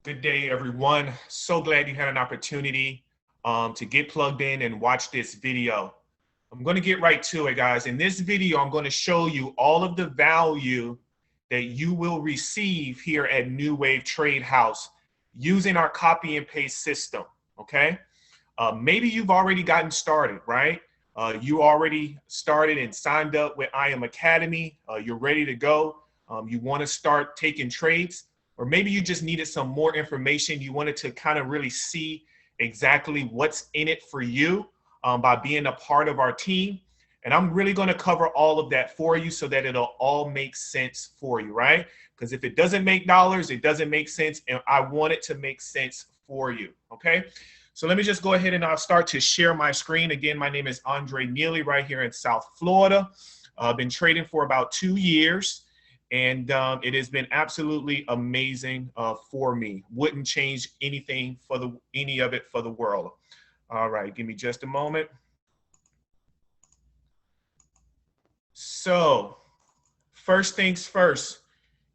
Good day, everyone. So glad you had an opportunity to get plugged in and watch this video. I'm going to get right to it, guys. In this video, I'm going to show you all of the value that you will receive here at Newwave Tradehouse using our copy and paste system, okay? Maybe you've already gotten started, right? You already started and signed up with I Am Academy. You're ready to go. You want to start taking trades. Or maybe you just needed some more information. You wanted to kind of really see exactly what's in it for you by being a part of our team. And I'm really going to cover all of that for you so that it'll all make sense for you, right? Because if it doesn't make dollars, it doesn't make sense. And I want it to make sense for you, okay? So let me just go ahead and I'll start to share my screen. Again, my name is Andre Neely right here in South Florida. I've been trading for about 2 years. And it has been absolutely amazing for me. Wouldn't change anything for any of it for the world. All right, give me just a moment. So, first things first,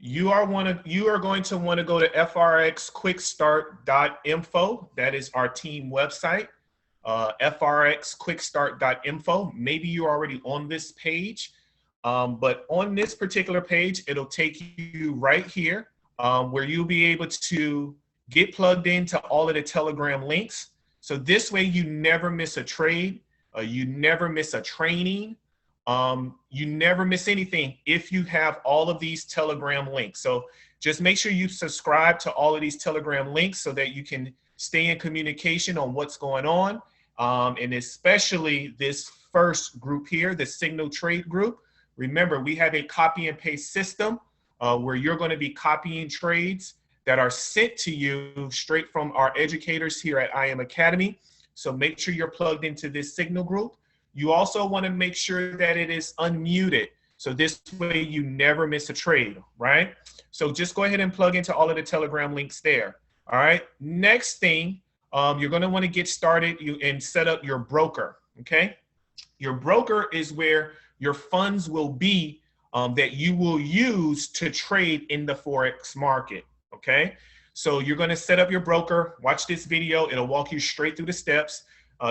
you are going to want to go to frxquickstart.info. That is our team website. frxquickstart.info. Maybe you're already on this page. But on this particular page, it'll take you right here where you'll be able to get plugged into all of the Telegram links. So this way you never miss a trade, you never miss a training, you never miss anything if you have all of these Telegram links. So just make sure you subscribe to all of these Telegram links so that you can stay in communication on what's going on. And especially this first group here, the Signal Trade group. Remember, we have a copy and paste system where you're going to be copying trades that are sent to you straight from our educators here at I Am Academy. So make sure you're plugged into this Signal group. You also want to make sure that it is unmuted. So this way you never miss a trade, right? So just go ahead and plug into all of the Telegram links there. All right. Next thing, you're going to want to get started and set up your broker. Okay. Your broker is where your funds will be that you will use to trade in the Forex market, okay? So you're gonna set up your broker, watch this video, it'll walk you straight through the steps.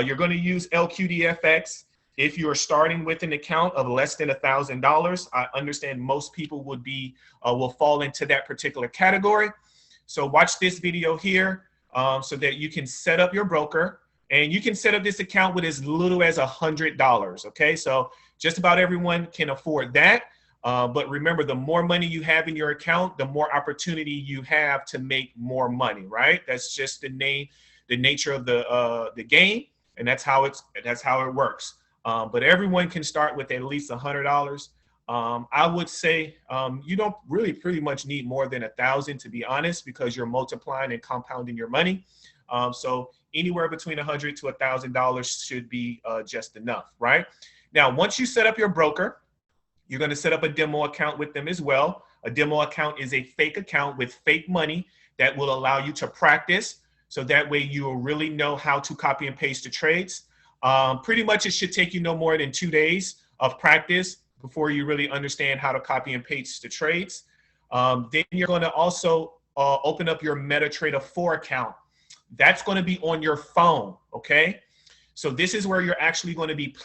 You're gonna use LQDFX. If you're starting with an account of less than $1,000, I understand most people will fall into that particular category. So watch this video here so that you can set up your broker. And you can set up this account with as little as $100, okay? So just about everyone can afford that. But remember, the more money you have in your account, the more opportunity you have to make more money, right? That's just the nature of the game, and that's how it works. But everyone can start with at least $100. I would say you don't really pretty much need more than 1,000 to be honest, because you're multiplying and compounding your money. So anywhere between $100 to $1,000 should be just enough, right? Now, once you set up your broker, you're going to set up a demo account with them as well. A demo account is a fake account with fake money that will allow you to practice. So that way you will really know how to copy and paste the trades. Pretty much it should take you no more than 2 days of practice before you really understand how to copy and paste the trades. Then you're going to also open up your MetaTrader 4 account. That's going to be on your phone, okay? So this is where you're actually going to be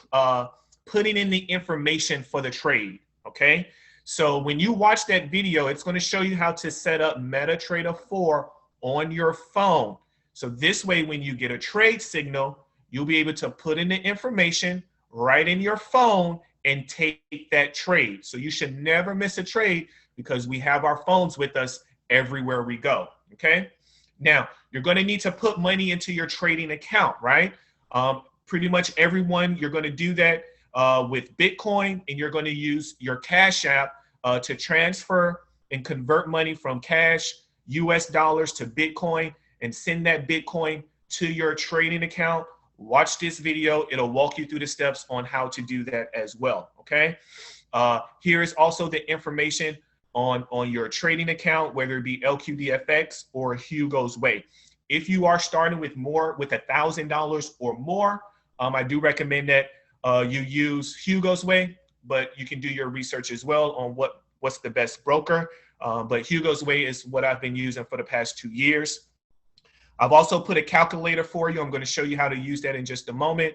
putting in the information for the trade, okay? So when you watch that video, it's going to show you how to set up MetaTrader 4 on your phone. So this way, when you get a trade signal, you'll be able to put in the information right in your phone and take that trade. So you should never miss a trade because we have our phones with us everywhere we go, okay? Now, you're going to need to put money into your trading account, right? Pretty much everyone, you're going to do that with Bitcoin, and you're going to use your Cash App to transfer and convert money from cash, US dollars to Bitcoin, and send that Bitcoin to your trading account. Watch this video. It'll walk you through the steps on how to do that as well, okay? Here is also the information on your trading account, whether it be LQDFX or Hugo's Way. If you are starting with $1,000 or more, I do recommend that you use Hugo's Way, but you can do your research as well on what's the best broker. But Hugo's Way is what I've been using for the past 2 years. I've also put a calculator for you. I'm going to show you how to use that in just a moment.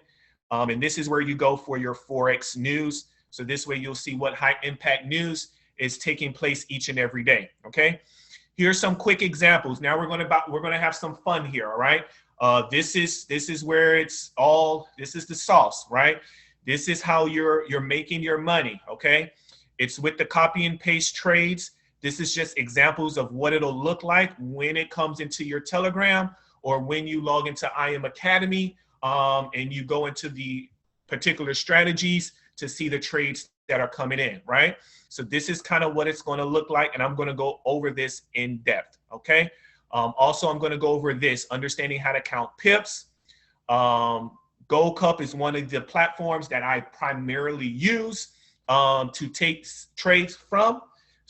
And this is where you go for your Forex news. So this way you'll see what high impact news is taking place each and every day. Okay. Here's some quick examples. Now we're going to have some fun here. All right. This is where it's all, this is the sauce, right? This is how you're making your money. Okay. It's with the copy and paste trades. This is just examples of what it'll look like when it comes into your Telegram or when you log into IM Academy and you go into the particular strategies to see the trades that are coming in, right? So this is kind of what it's going to look like, and I'm going to go over this in depth, okay? Also, I'm going to go over this, understanding how to count pips. Gold Cup is one of the platforms that I primarily use to take trades from.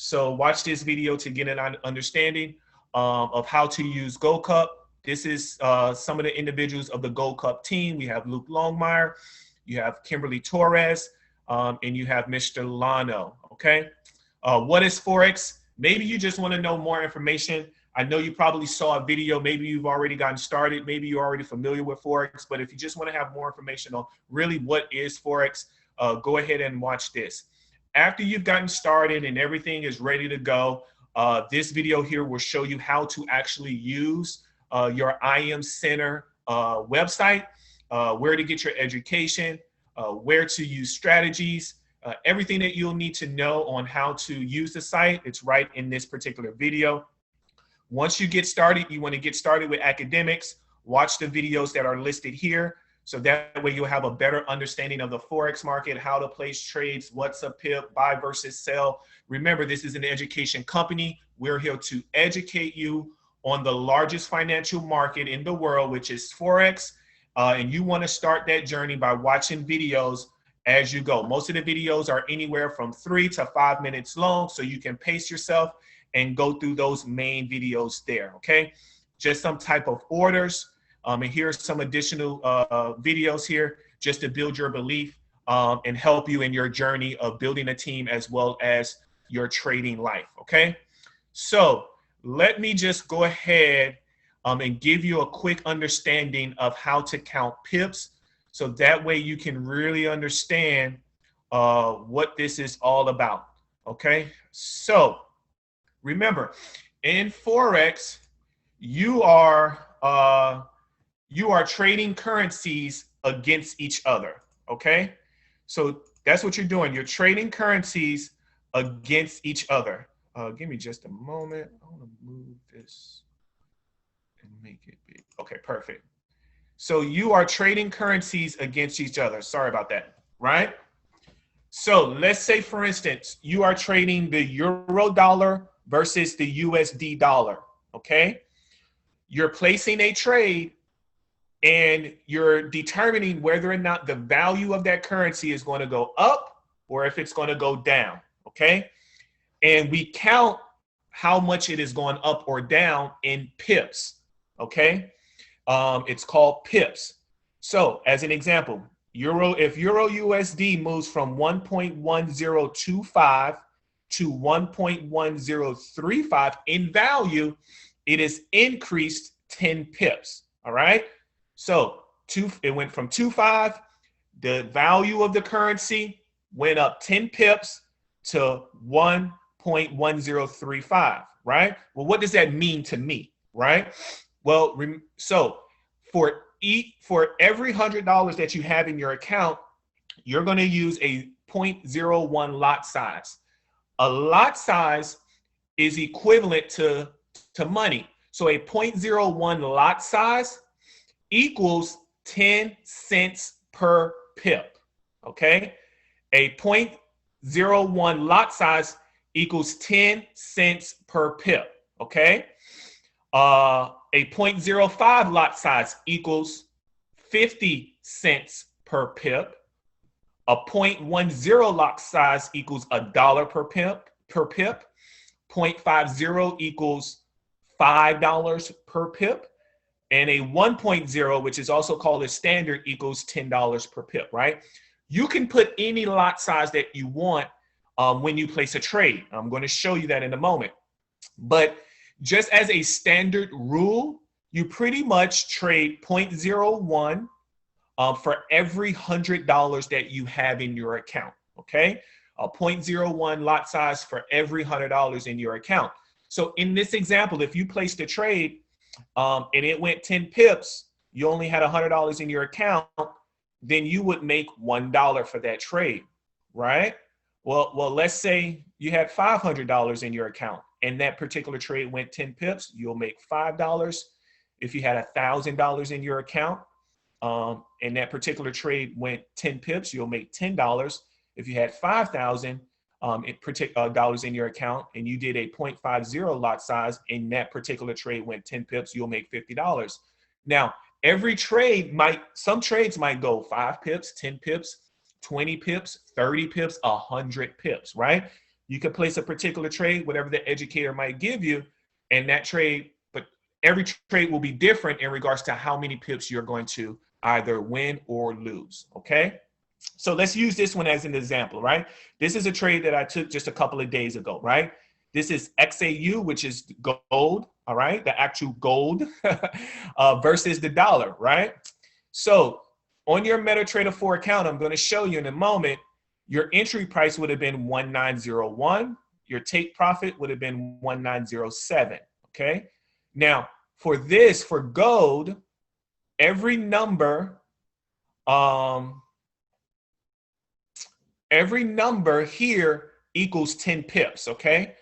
So watch this video to get an understanding of how to use Gold Cup. This is some of the individuals of the Gold Cup team. We have Luke Longmire, you have Kimberly Torres, and you have Mr. Lano, okay? What is Forex? Maybe you just want to know more information. I know you probably saw a video. Maybe you've already gotten started. Maybe you're already familiar with Forex. But if you just want to have more information on really what is Forex, go ahead and watch this. After you've gotten started and everything is ready to go, this video here will show you how to actually use your IM Center website, where to get your education, where to use strategies, everything that you'll need to know on how to use the site. It's right in this particular video. Once you get started, you want to get started with academics, watch the videos that are listed here. So that way you'll have a better understanding of the Forex market, how to place trades, what's a pip, buy versus sell. Remember, this is an education company. We're here to educate you on the largest financial market in the world, which is Forex. And you want to start that journey by watching videos as you go. Most of the videos are anywhere from 3 to 5 minutes long, so you can pace yourself and go through those main videos there, okay? Just some type of orders. And here's some additional videos here just to build your belief and help you in your journey of building a team as well as your trading life, okay? So let me just go ahead and give you a quick understanding of how to count pips, so that way you can really understand what this is all about, okay? So remember, in Forex, you are trading currencies against each other, okay? So that's what you're doing. You're trading currencies against each other. Give me just a moment. I want to move this and make it big. Okay, perfect. So you are trading currencies against each other. Sorry about that, right? So let's say, for instance, you are trading the euro dollar versus the USD dollar, okay? You're placing a trade and you're determining whether or not the value of that currency is going to go up or if it's going to go down, okay? And we count how much it is going up or down in pips, okay? It's called pips. So as an example, if Euro USD moves from 1.1025 to 1.1035 in value, it is increased 10 pips, all right? So it went from 2.5, the value of the currency went up 10 pips to 1.1035, right? Well, what does that mean to me, right? Well, so for every $100 that you have in your account, you're going to use a 0.01 lot size. A lot size is equivalent to money. So a 0.01 lot size equals 10 cents per pip, okay? A 0.01 lot size equals 10 cents per pip, okay? A 0.05 lot size equals 50 cents per pip. A 0.10 lot size equals $1 per pip. 0.50 equals $5 per pip. And a 1.0, which is also called a standard, equals $10 per pip, right? You can put any lot size that you want when you place a trade. I'm going to show you that in a moment. But just as a standard rule, you pretty much trade 0.01 for every $100 that you have in your account, okay? A 0.01 lot size for every $100 in your account. So in this example, if you placed a trade and it went 10 pips, you only had $100 in your account, then you would make $1 for that trade, right? Well, let's say you had $500 in your account and that particular trade went 10 pips, you'll make $5. If you had $1,000 in your account and that particular trade went 10 pips, you'll make $10. If you had 5,000 dollars in your account and you did a 0.50 lot size and that particular trade went 10 pips, you'll make $50. Now, every trade some trades might go 5 pips, 10 pips, 20 pips, 30 pips, 100 pips, right? You can place a particular trade, whatever the educator might give you, and that trade, but every trade will be different in regards to how many pips you're going to either win or lose, okay? So let's use this one as an example, right? This is a trade that I took just a couple of days ago, right? This is XAU, which is gold, all right? The actual gold versus the dollar, right? So on your MetaTrader 4 account, I'm going to show you in a moment, your entry price would have been 1901. Your take profit would have been 1907, okay? Now, for gold, every number here equals 10 pips, okay?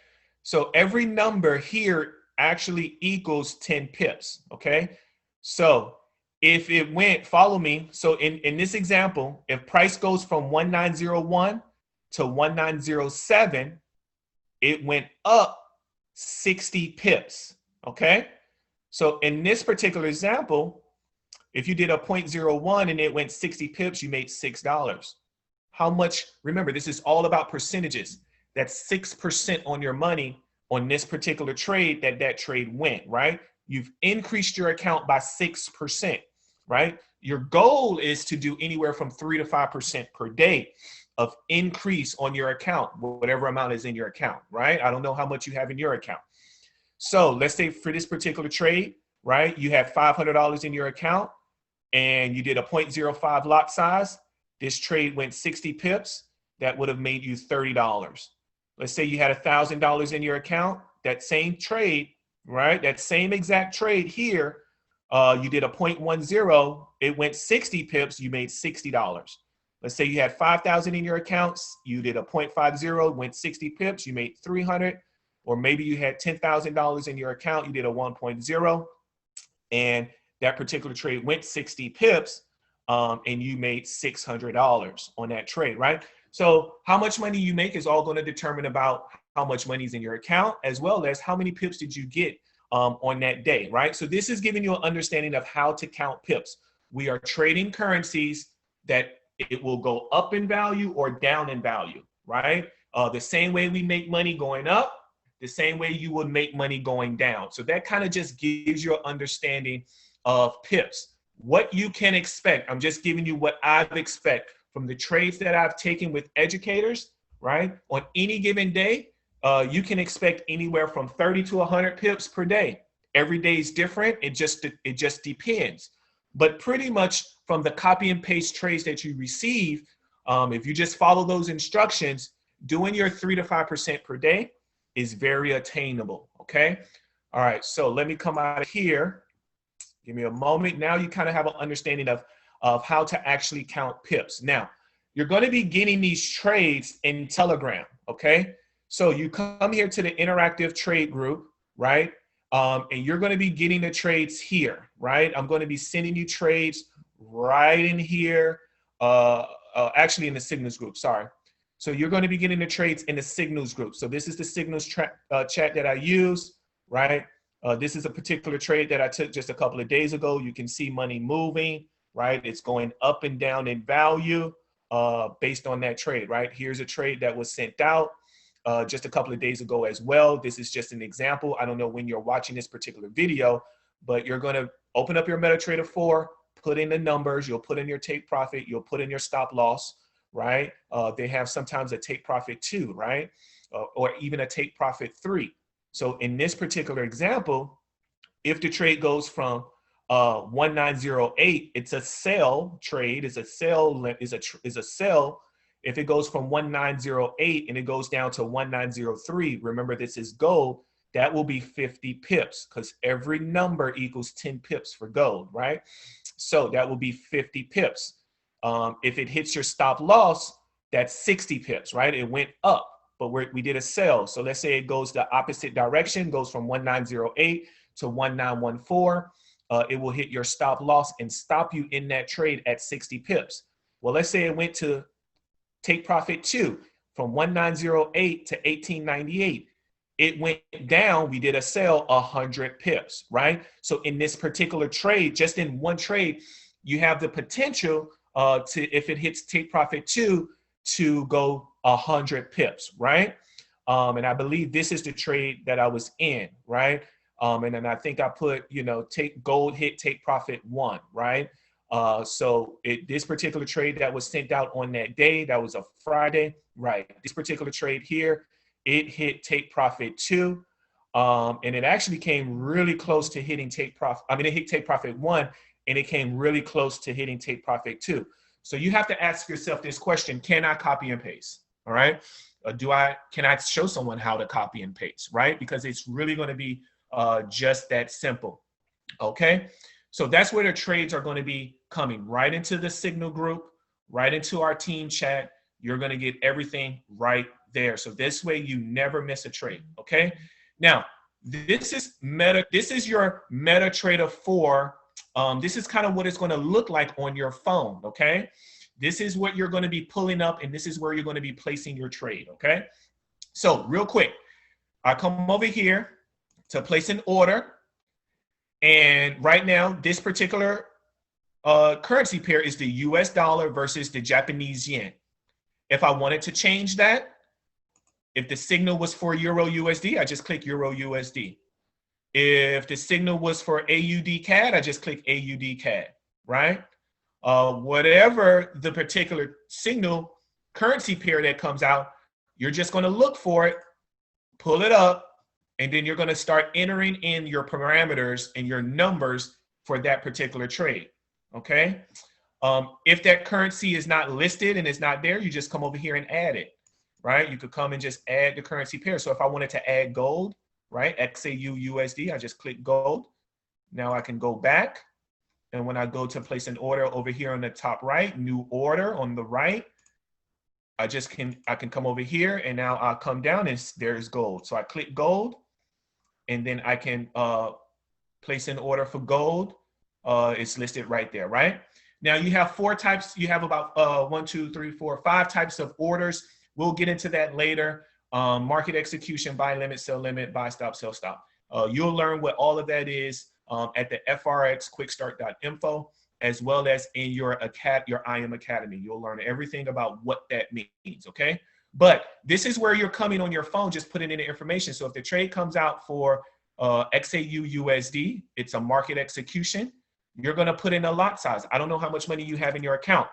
So every number here actually equals 10 pips, okay? So if it went, follow me. So in this example, if price goes from 1901 to 1907, it went up 60 pips, okay? So in this particular example, if you did a 0.01 and it went 60 pips, you made $6. How much, remember, this is all about percentages. That's 6% on your money on this particular trade that trade went, right? You've increased your account by 6%, right? Your goal is to do anywhere from 3 to 5% per day of increase on your account, whatever amount is in your account, right? I don't know how much you have in your account. So let's say for this particular trade, right, you have $500 in your account and you did a 0.05 lot size. This trade went 60 pips. That would have made you $30. Let's say you had $1,000 in your account. That same trade, right? That same exact trade here, you did a 0.10. It went 60 pips. You made $60. Let's say you had 5,000 in your accounts. You did a 0.50, went 60 pips. You made 300. Or maybe you had $10,000 in your account. You did a 1.0, and that particular trade went 60 pips. And you made $600 on that trade, right? So how much money you make is all going to determine about how much money is in your account, as well as how many pips did you get on that day, right? So this is giving you an understanding of how to count pips. We are trading currencies that it will go up in value or down in value, right? The same way we make money going up, the same way you would make money going down. So that kind of just gives you an understanding of pips. What you can expect, I'm just giving you what I've expect from the trades that I've taken with educators, right? On any given day, you can expect anywhere from 30 to 100 pips per day. Every day is different. It just depends. But pretty much from the copy and paste trades that you receive, if you just follow those instructions, doing your 3 to 5% per day is very attainable, okay? All right, so let me come out of here. Give me a moment. Now you kind of have an understanding of how to actually count pips. Now, you're going to be getting these trades in Telegram, okay? So you come here to the interactive trade group, right? And you're going to be getting the trades here, right? I'm going to be sending you trades right in here, actually in the signals group, sorry. So you're going to be getting the trades in the signals group. So this is the signals chat that I use, right? This is a particular trade that I took just a couple of days ago. You can see money moving, right? It's going up and down in value based on that trade, right? Here's a trade that was sent out just a couple of days ago as well. This is just an example. I don't know when you're watching this particular video, but you're going to open up your MetaTrader 4, put in the numbers, you'll put in your take profit, you'll put in your stop loss, right? They have sometimes a take profit 2, right? Or even a take profit 3. So in this particular example, if the trade goes from 1908, it's a sell trade, is a sell, is a sell. If it goes from 1908 and it goes down to 1903, remember this is gold, that will be 50 pips because every number equals 10 pips for gold, right? So that will be 50 pips. If it hits your stop loss, that's 60 pips, right? It went up, but we did a sell. So let's say it goes the opposite direction, goes from 1908 to 1914. It will hit your stop loss and stop you in that trade at 60 pips. Well, let's say it went to take profit 2 from 1908 to 1898. It went down, we did a sell 100 pips, right? So in this particular trade, just in one trade, you have the potential to, if it hits take profit 2, to go 100 pips, right? And I believe this is the trade that I was in, right? And then I think I put, you know, take gold hit, take profit 1, right? So this particular trade that was sent out on that day, that was a Friday, right? This particular trade here, it hit take profit 2. And it actually came really close to hitting take profit. I mean, it hit take profit 1 and it came really close to hitting take profit 2. So you have to ask yourself this question: can I copy and paste? All right. Can I show someone how to copy and paste, right? Because it's really going to be just that simple. Okay. So that's where the trades are going to be coming right into the Signal group, right into our team chat. You're going to get everything right there. So this way you never miss a trade. Okay. Now, this is your MetaTrader 4. This is kind of what it's going to look like on your phone. Okay. This is what you're going to be pulling up, and this is where you're going to be placing your trade. Okay. So real quick, I come over here to place an order. And right now, this particular currency pair is the US dollar versus the Japanese yen. If I wanted to change that, if the signal was for Euro USD, I just click Euro USD. If the signal was for AUD CAD, I just click AUD CAD, right? Whatever the particular signal currency pair that comes out, you're just going to look for it, pull it up, and then you're going to start entering in your parameters and your numbers for that particular trade, okay? If that currency is not listed and it's not there, you just come over here and add it, right? You could come and just add the currency pair. So if I wanted to add gold, right, XAU USD, I just click gold. Now I can go back. And when I go to place an order over here on the top right, new order on the right, I can come over here and now I'll come down and there's gold. So I click gold. And then I can place an order for gold. It's listed right there, right? Now you have 4 types. You have about 5 types of orders. We'll get into that later. Market execution, buy limit, sell limit, buy stop, sell stop. You'll learn what all of that is at the frxquickstart.info, as well as in your IM Academy. You'll learn everything about what that means, okay? But this is where you're coming on your phone, just putting in the information. So if the trade comes out for XAU USD, it's a market execution. You're going to put in a lot size. I don't know how much money you have in your account,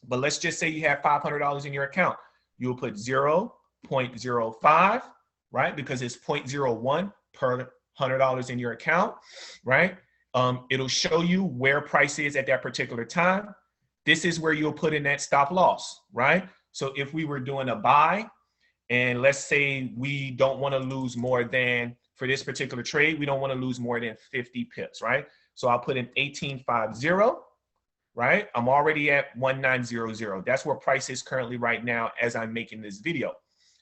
but let's just say you have $500 in your account. You'll put 0.05, right? Because it's 0.01 per $100 in your account, right? It'll show you where price is at that particular time. This is where you'll put in that stop loss, right? So if we were doing a buy, and let's say we don't want to lose more than, for this particular trade, we don't want to lose more than 50 pips, right? So I'll put in 1850, right? I'm already at 1900. That's where price is currently right now as I'm making this video.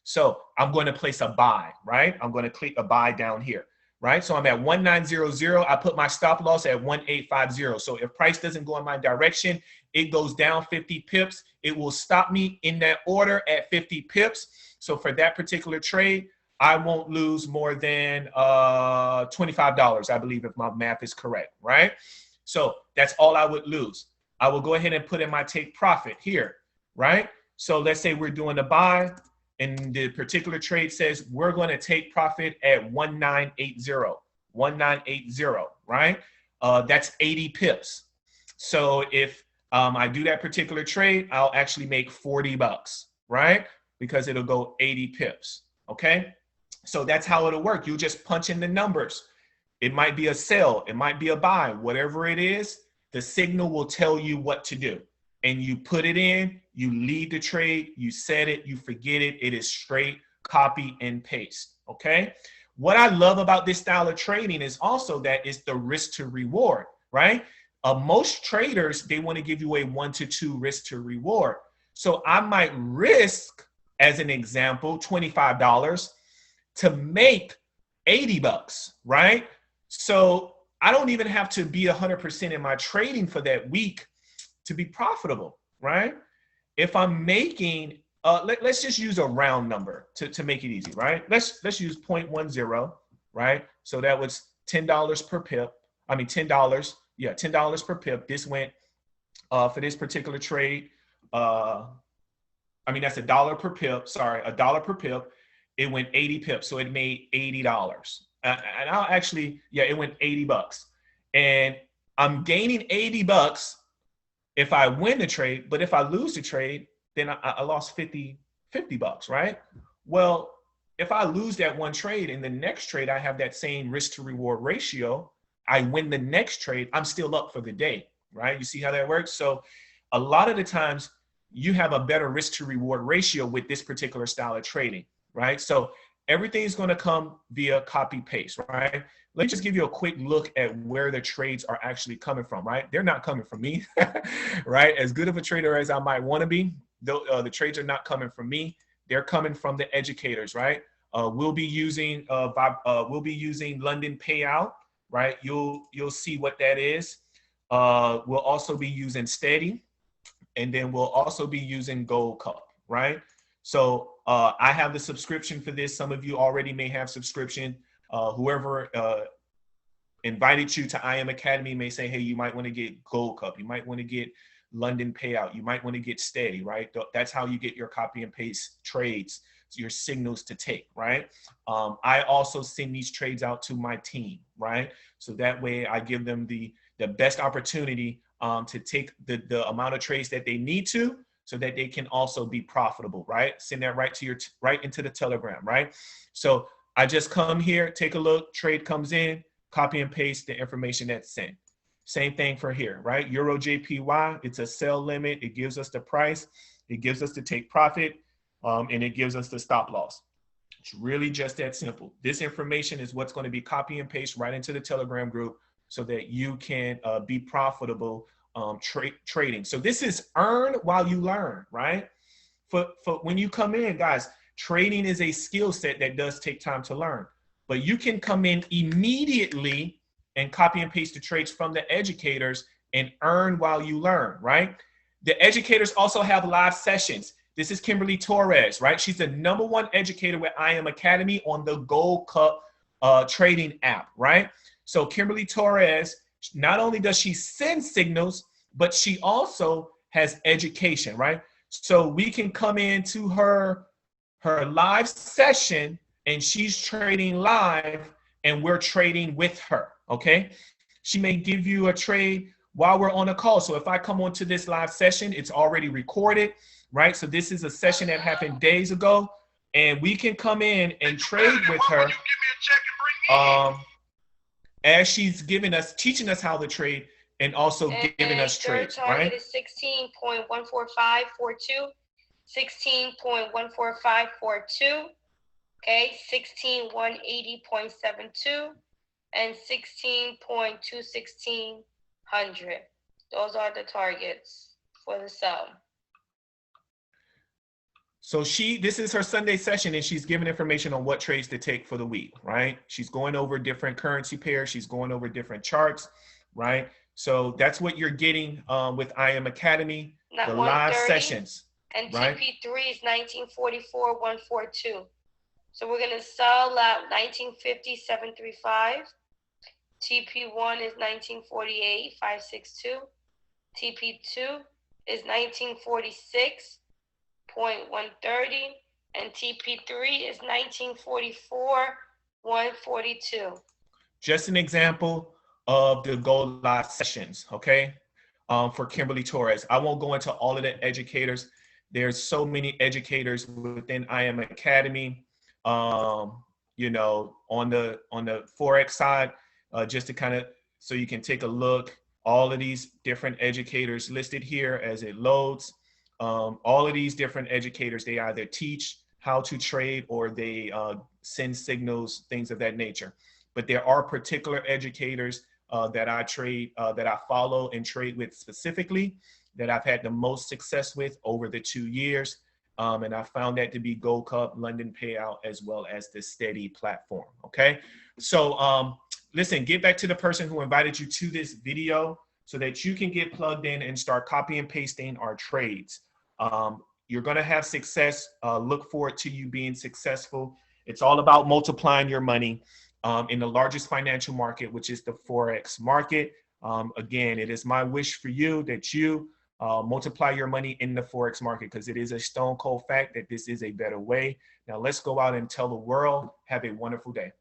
So I'm going to place a buy, right? I'm going to click a buy down here, right? So I'm at 1900. I put my stop loss at 1850. So if price doesn't go in my direction, it goes down 50 pips. It will stop me in that order at 50 pips. So for that particular trade, I won't lose more than $25, I believe, if my math is correct, right? So that's all I would lose. I will go ahead and put in my take profit here, right? So let's say we're doing a buy, and the particular trade says we're going to take profit at 1980, right? That's 80 pips. So if I do that particular trade, I'll actually make $40, right? Because it'll go 80 pips, okay? So that's how it'll work. You just punch in the numbers. It might be a sell, it might be a buy, whatever it is, the signal will tell you what to do. And you put it in, you leave the trade, you set it, you forget it. It is straight copy and paste. Okay. What I love about this style of trading is also that it's the risk to reward, right? Most traders, they want to give you a 1 to 2 risk to reward. So I might risk, as an example, $25 to make 80 bucks, right? So I don't even have to be 100% in my trading for that week to be profitable, right? If I'm making, let's just use a round number to make it easy, right? Let's use 0.10, right? So that was $10 per pip. I mean, $10, yeah, $10 per pip. This went, for this particular trade, I mean, that's $1 per pip, sorry, $1 per pip. It went 80 pips, so it made $80. And I'll actually, yeah, it went 80 bucks. And I'm gaining 80 bucks if I win the trade, but if I lose the trade, then I lost 50 bucks, right? Well, if I lose that one trade and the next trade, I have that same risk to reward ratio, I win the next trade, I'm still up for the day, right? You see how that works? So a lot of the times you have a better risk to reward ratio with this particular style of trading, right? So everything's going to come via copy paste, right? Let me just give you a quick look at where the trades are actually coming from, right? They're not coming from me, right? As good of a trader as I might want to be, the trades are not coming from me. They're coming from the educators, right? We'll be using London Payout, right? You'll see what that is. We'll also be using Steady, and then we'll also be using Gold Cup, right? So I have the subscription for this. Some of you already may have subscription. Whoever invited you to IM Academy may say, hey, you might want to get Gold Cup. You might want to get London Payout. You might want to get Steady, right? That's how you get your copy and paste trades, your signals to take, right? I also send these trades out to my team, right? So that way I give them the best opportunity to take the amount of trades that they need to, so that they can also be profitable, right? Send that right to your right into the Telegram, right? So I just come here, take a look, trade comes in, copy and paste the information that's sent. Same thing for here, right? Euro JPY, it's a sell limit. It gives us the price. It gives us the take profit, and it gives us the stop loss. It's really just that simple. This information is what's going to be copy and paste right into the Telegram group so that you can be profitable trading. So this is earn while you learn, right? For when you come in, guys, trading is a skill set that does take time to learn, but you can come in immediately and copy and paste the trades from the educators and earn while you learn, right? The educators also have live sessions. This is Kimberly Torres, right? She's the #1 educator with IM Academy on the Gold Cup trading app, right? So Kimberly Torres, not only does she send signals, but she also has education, right? So we can come into her live session and she's trading live and we're trading with her, okay? She may give you a trade while we're on a call. So if I come onto this live session, it's already recorded, right? So this is a session that happened days ago, and we can come in and trade with her as she's teaching us how to trade and also giving us trades, right? Is 16.14542, 16.14542, okay, 16.180.72, and 16.21600. Those are the targets for the sell. So this is her Sunday session, and she's giving information on what trades to take for the week, right? She's going over different currency pairs. She's going over different charts, right? So that's what you're getting with IM Academy, the live sessions. And right? TP3 is 1944.142. So we're going to sell at 1950.735. TP1 is 1948.562. TP2 is 1946.130. And TP3 is 1944.142. Just an example of the gold live sessions, okay, for Kimberly Torres. I won't go into all of the educators. There's so many educators within IM Academy. you know, on the Forex side, just to kind of, so you can take a look, all of these different educators listed here as it loads. All of these different educators, they either teach how to trade or they send signals, things of that nature. But there are particular educators that I follow and trade with specifically, that I've had the most success with over the 2 years. And I found that to be Gold Cup, London Payout, as well as the Steady platform. Okay. So listen, get back to the person who invited you to this video so that you can get plugged in and start copy and pasting our trades. You're going to have success. Look forward to you being successful. It's all about multiplying your money in the largest financial market, which is the Forex market. Again, it is my wish for you that you multiply your money in the Forex market, because it is a stone cold fact that this is a better way. Now let's go out and tell the world. Have a wonderful day.